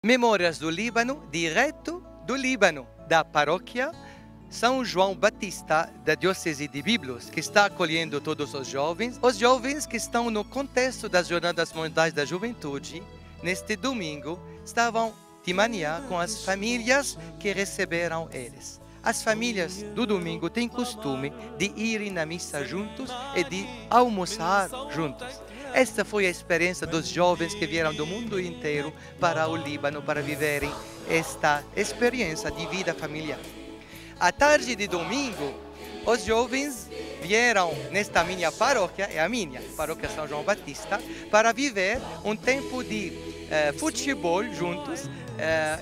Memórias do Líbano, direto do Líbano, da paróquia São João Batista da Diocese de Byblos, que está acolhendo todos os jovens que estão no contexto das Jornadas Mundiais da Juventude. Neste domingo, estavam de manhã com as famílias que receberam eles. As famílias do domingo têm costume de irem na missa juntos e de almoçar juntos. Esta foi a experiência dos jovens que vieram do mundo inteiro para o Líbano para viverem esta experiência de vida familiar. À tarde de domingo, os jovens vieram nesta minha paróquia, é a minha paróquia São João Batista, para viver um tempo de futebol juntos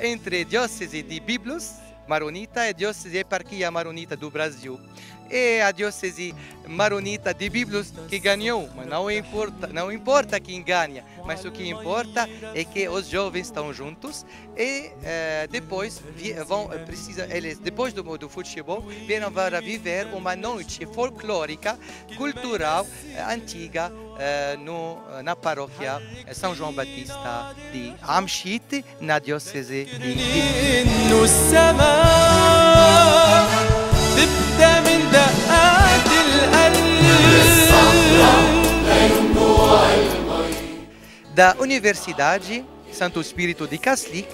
entre a Diocese de Byblos, Maronita, e a Diocese e Eparquia Maronita do Brasil. É a Diocese Maronita de Byblos que ganhou, mas não importa quem ganha, mas o que importa é que os jovens estão juntos e depois depois do futebol, vieram para viver uma noite folclórica, cultural, antiga, na paróquia São João Batista de Amshit, na Diocese de Byblos. Da Universidade Santo Espírito de Kaslik,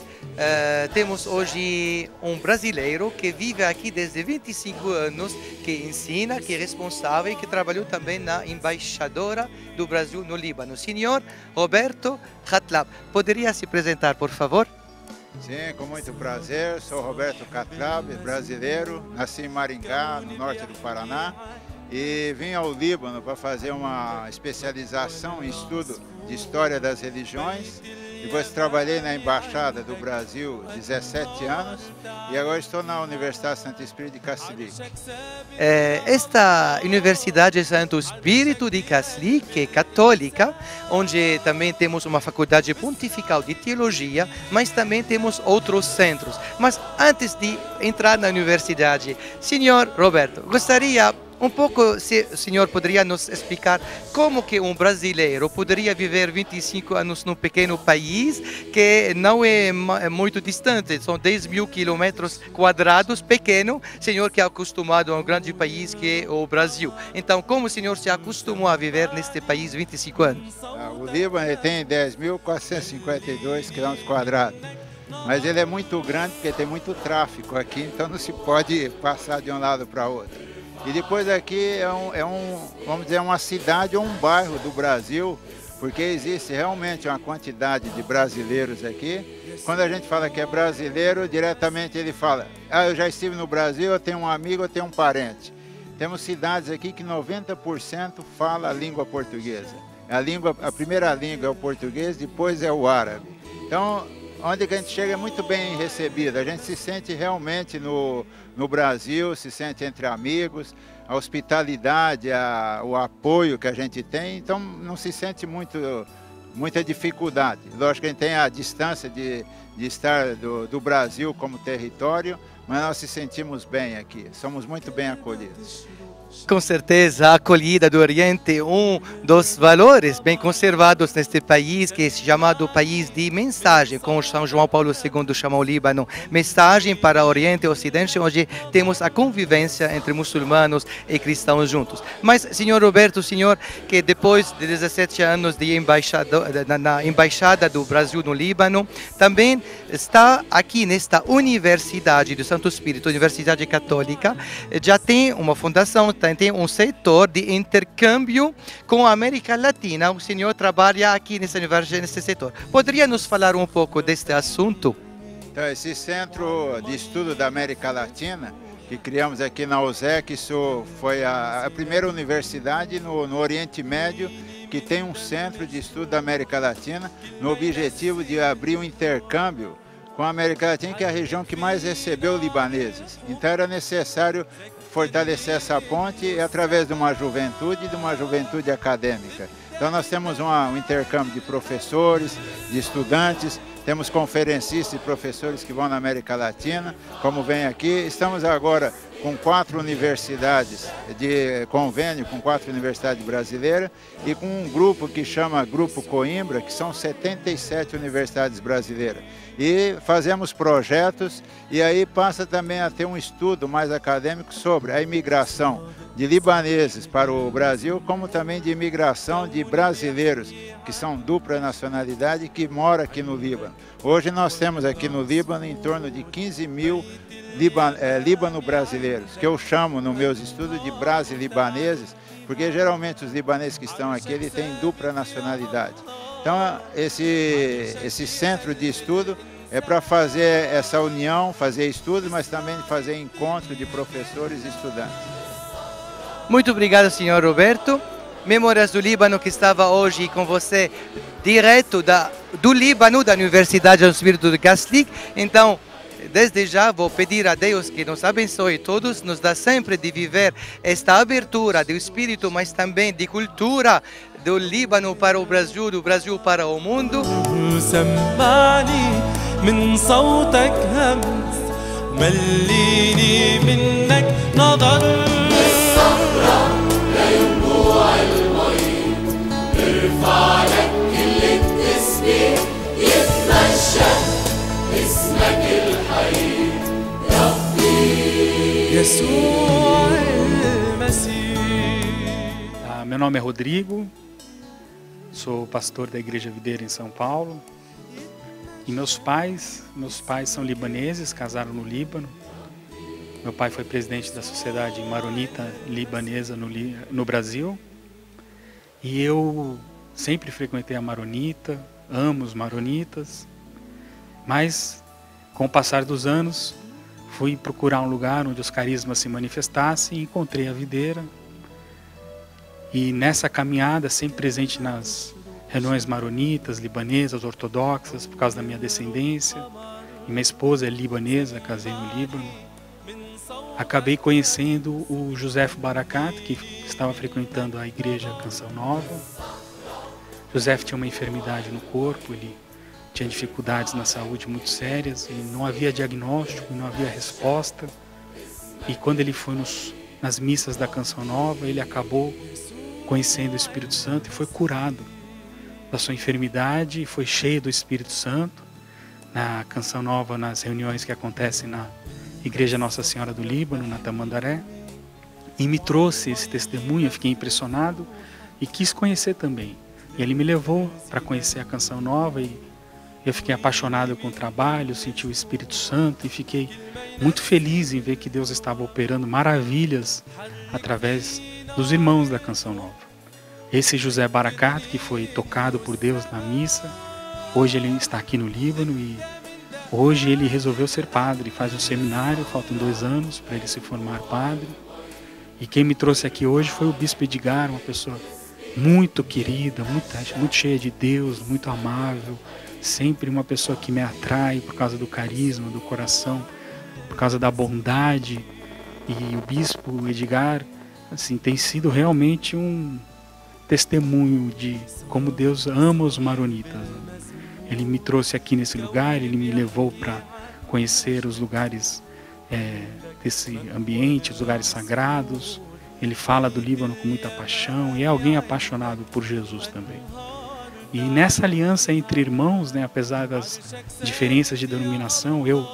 temos hoje um brasileiro que vive aqui desde 25 anos, que ensina, que é responsável e que trabalhou também na embaixadora do Brasil no Líbano. Senhor Roberto Katlab, poderia se apresentar, por favor? Sim, com muito prazer. Sou Roberto Katlab, brasileiro, nasci em Maringá, no norte do Paraná, e vim ao Líbano para fazer uma especialização em estudo de História das Religiões. Depois trabalhei na Embaixada do Brasil 17 anos e agora estou na Universidade Santo Espírito de Kaslik. Esta Universidade Santo Espírito de Kaslik é católica, onde também temos uma faculdade pontifical de teologia, mas também temos outros centros. Mas antes de entrar na universidade, senhor Roberto, gostaria um pouco, se o senhor poderia nos explicar como que um brasileiro poderia viver 25 anos num pequeno país que não é muito distante, são 10 mil quilômetros quadrados, pequeno, senhor que é acostumado a um grande país que é o Brasil. Então, como o senhor se acostumou a viver neste país 25 anos? O Líbano tem 10.452 quilômetros quadrados, mas ele é muito grande porque tem muito tráfego aqui, então não se pode passar de um lado para outro. E depois aqui vamos dizer, uma cidade ou um bairro do Brasil, porque existe realmente uma quantidade de brasileiros aqui. Quando a gente fala que é brasileiro, diretamente ele fala: eu já estive no Brasil, eu tenho um amigo, eu tenho um parente. Temos cidades aqui que 90% fala a língua portuguesa. A primeira língua é o português, depois é o árabe. Então, onde que a gente chega é muito bem recebido, a gente se sente realmente no Brasil, se sente entre amigos, a hospitalidade, o apoio que a gente tem, então não se sente muita dificuldade. Lógico que a gente tem a distância de estar do Brasil como território, mas nós se sentimos bem aqui, somos muito bem acolhidos. Com certeza, a acolhida do Oriente é um dos valores bem conservados neste país, que é chamado país de mensagem, como São João Paulo II chamou o Líbano, mensagem para o Oriente e o Ocidente, onde temos a convivência entre muçulmanos e cristãos juntos. Mas, senhor Roberto, senhor que depois de 17 anos de na Embaixada do Brasil no Líbano, também está aqui nesta Universidade do Santo Espírito, Universidade Católica, já tem uma fundação, tem um setor de intercâmbio com a América Latina. O senhor trabalha aqui nesse setor. Poderia nos falar um pouco deste assunto? Então, esse Centro de Estudo da América Latina, que criamos aqui na USEC, isso foi a primeira universidade no Oriente Médio que tem um Centro de Estudo da América Latina, no objetivo de abrir um intercâmbio com a América Latina, que é a região que mais recebeu libaneses. Então era necessário fortalecer essa ponte através de uma juventude acadêmica. Então nós temos um intercâmbio de professores, de estudantes, temos conferencistas e professores que vão na América Latina, como vem aqui. Estamos agora com 4 universidades de convênio, com 4 universidades brasileiras e com um grupo que chama Grupo Coimbra, que são 77 universidades brasileiras. E fazemos projetos e aí passa também a ter um estudo mais acadêmico sobre a imigração de libaneses para o Brasil, como também de imigração de brasileiros, que são dupla nacionalidade e que moram aqui no Líbano. Hoje nós temos aqui no Líbano em torno de 15 mil líbano-brasileiros, que eu chamo nos meus estudos de brasilibaneses, porque geralmente os libaneses que estão aqui, eles têm dupla nacionalidade. Então, esse centro de estudo é para fazer essa união, fazer estudos, mas também fazer encontro de professores e estudantes. Muito obrigado, senhor Roberto. Memórias do Líbano, que estava hoje com você, direto do Líbano, da Universidade do Espírito de Catholic. Então, desde já vou pedir a Deus que nos abençoe todos, nos dá sempre de viver esta abertura do espírito, mas também de cultura, do Líbano para o Brasil, do Brasil para o mundo. من صوتك همس مليني منك نظر الصخرة لينبوع المي ارفع لك كل التسبيح يتمشى اسمك الحي ربي يسوع المسيح. Meu nome é Rodrigo, sou pastor da Igreja Videira em São Paulo. E meus pais são libaneses, casaram no Líbano. Meu pai foi presidente da Sociedade Maronita Libanesa no Brasil. E eu sempre frequentei a Maronita, amo os maronitas. Mas, com o passar dos anos, fui procurar um lugar onde os carismas se manifestassem e encontrei a Videira. E nessa caminhada, sempre presente nas reuniões maronitas, libanesas, ortodoxas, por causa da minha descendência. E minha esposa é libanesa, casei no Líbano. Acabei conhecendo o José Barakat, que estava frequentando a igreja Canção Nova. José tinha uma enfermidade no corpo, ele tinha dificuldades na saúde muito sérias, e não havia diagnóstico, não havia resposta. E quando ele foi nas missas da Canção Nova, ele acabou conhecendo o Espírito Santo e foi curado da sua enfermidade, e foi cheio do Espírito Santo. Na Canção Nova, nas reuniões que acontecem na Igreja Nossa Senhora do Líbano, na Tamandaré, e me trouxe esse testemunho. Eu fiquei impressionado e quis conhecer também. E ele me levou para conhecer a Canção Nova e eu fiquei apaixonado com o trabalho, senti o Espírito Santo e fiquei muito feliz em ver que Deus estava operando maravilhas através dos irmãos da Canção Nova. Esse José Barakat, que foi tocado por Deus na missa, hoje ele está aqui no Líbano e hoje ele resolveu ser padre, faz um seminário, faltam 2 anos para ele se formar padre. E quem me trouxe aqui hoje foi o Bispo Edgar, uma pessoa muito querida, muito cheia de Deus, muito amável, sempre uma pessoa que me atrai por causa do carisma, do coração, por causa da bondade. E o Bispo Edgar, assim, tem sido realmente um testemunho de como Deus ama os maronitas. Ele me trouxe aqui nesse lugar, ele me levou para conhecer os lugares desse ambiente, os lugares sagrados. Ele fala do Líbano com muita paixão e é alguém apaixonado por Jesus também. E nessa aliança entre irmãos, né, apesar das diferenças de denominação, eu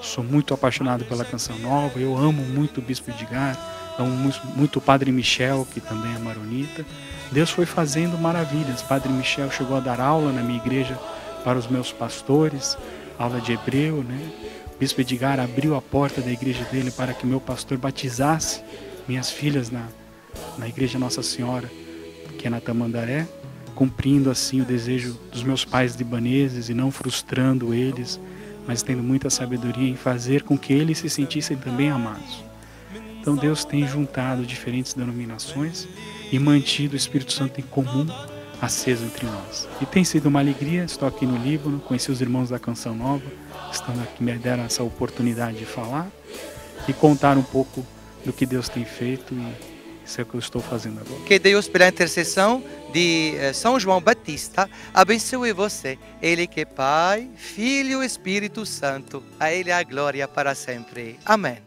sou muito apaixonado pela Canção Nova, eu amo muito o Bispo Edgar, amo muito o Padre Michel, que também é maronita. Deus foi fazendo maravilhas. Padre Michel chegou a dar aula na minha igreja para os meus pastores, aula de hebreu, né? O Bispo Edgar abriu a porta da igreja dele para que meu pastor batizasse minhas filhas na igreja Nossa Senhora, que é na Tamandaré, cumprindo assim o desejo dos meus pais libaneses e não frustrando eles, mas tendo muita sabedoria em fazer com que eles se sentissem também amados. Então Deus tem juntado diferentes denominações e mantido o Espírito Santo em comum, aceso entre nós. E tem sido uma alegria. Estou aqui no Líbano, conheci os irmãos da Canção Nova, estão aqui, me deram essa oportunidade de falar e contar um pouco do que Deus tem feito e Isso é o que eu estou fazendo agora. Que Deus, pela intercessão de São João Batista, abençoe você. Ele que é Pai, Filho e Espírito Santo. A Ele a glória para sempre. Amém.